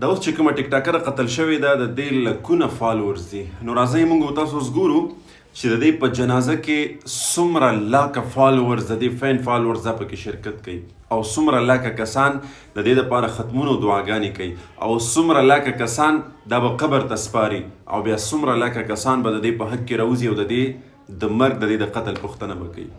دا اوس چې کومه ټیک ټاکر قتل شوې ده د دې لکونه فالوورز دي. نو راځئ موږ تاسو اوس ګورو چې د دې په جنازه کې څومره لاکه فالوورز د دې فین فالوورز دا پکې شرکت کوي او څومره لاکه کسان د دې دپاره ختمونه او دعاګانې کوي او څومره لاکه کسان دا به قبر ته سپاري او بیا څومره لاکه کسان به د دې په حق کې راوځي او د دې د مرګ د دې د قتل پوښتنه به کوي.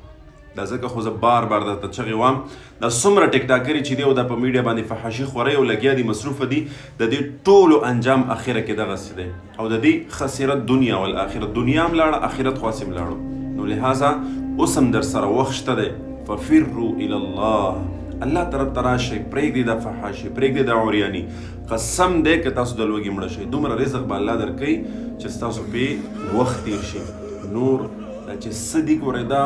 دا ځکه خو زه بار بار درته چغې وایم دا څومره ټیک ټاکرې چې دی او دا په میډیا باندې فحاشي خورئ او لګیا دي مصروفه دي د دې ټولو انجام اخره کې دغسې دی او د دې خسرت دنیا والآخرت دنیا هم لاړه آخرت خو هسې هم لاړو. نو لهذا اوس هم در سره وخت شته دی ففروا الی الله الله طرف ته راشئ پرېږدئ دا فحاشي پرېږدئ دا عریاني. قسم دی که تاسو د لوږې مړه شئ دومره رزق به الله درکوي چې ستاسو پې وخت تېر شي. نور دا چې څه دي ګورئ دا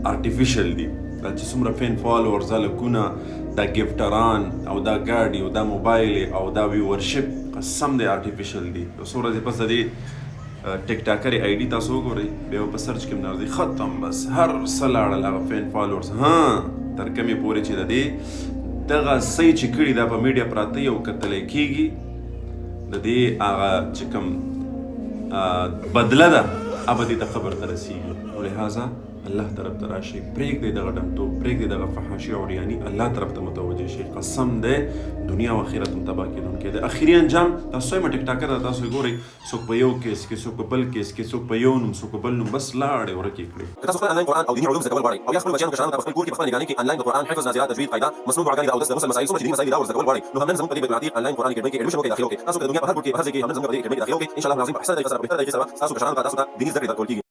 آرټیفیشل دي دا چې څومره فین فالوورز دا لکونه دا ګفټران او دا ګاډي او دا موبایل او دا ویورشپ قسم دی آرټیفیشل دي. یو څو ورځې پس د دې ټیک ټاکرې آی ډي تاسو وګورئ بیا په سرچ کې هم راځي ختم بس هر څه لاړل هغه فین فالوورز تر کومې پورې چې د دې دغه څه چې کړي دا په میډیا پراته او کتلی کېږي د دې هغه چې کوم بدله ده هغه دې ته قبر ته رسېږي. نو لهذا الله طرف ته راشئ پرېږدئ دغه ډمتوب پرېږدئ دغه فحاشي او عریاني الله طرف ته متوجه شئ. قسم دی دنیا او آخرت هم تباه کېدونکی دی. اخري انجام تاسو وایم ټیک ټاکر ده تاسو یې ګورئ څوک په یو کیس کې څوک په بل کیس کې څوک په یو نوم څوک په بل نوم بس لاړې ورکې کړې. که تاسو خپل انلاین قرآن او دیني علوم زده کول غواړئ او یا خپلو بچیانو کشرانو ته په خپل کور کې په خپله نګرانۍ کې انلاین د قرآن حفظ نظریات تجوید قاعده مسنون دعاګانې د اودس د غسل مسایل څومره چې دیني مسایل دي دا ور زده کول غواړئ نو هم نن زموږ په دې بیت العتیق انلاین قرآن اکیډمۍ کې ایډمیشن وکړئ داخله وکړئ. تاسو که د دنیا په هر ګوټ کې په هر ځای کې هم نن زموږ په دې اکیډمۍ کې داخله وکړئ ان شاء الله العظیم په احسن طریقې سره په بهتره طریقې سره ستاسو کشرانو ته تاسو ته دیني زده کړې درکول کېږي.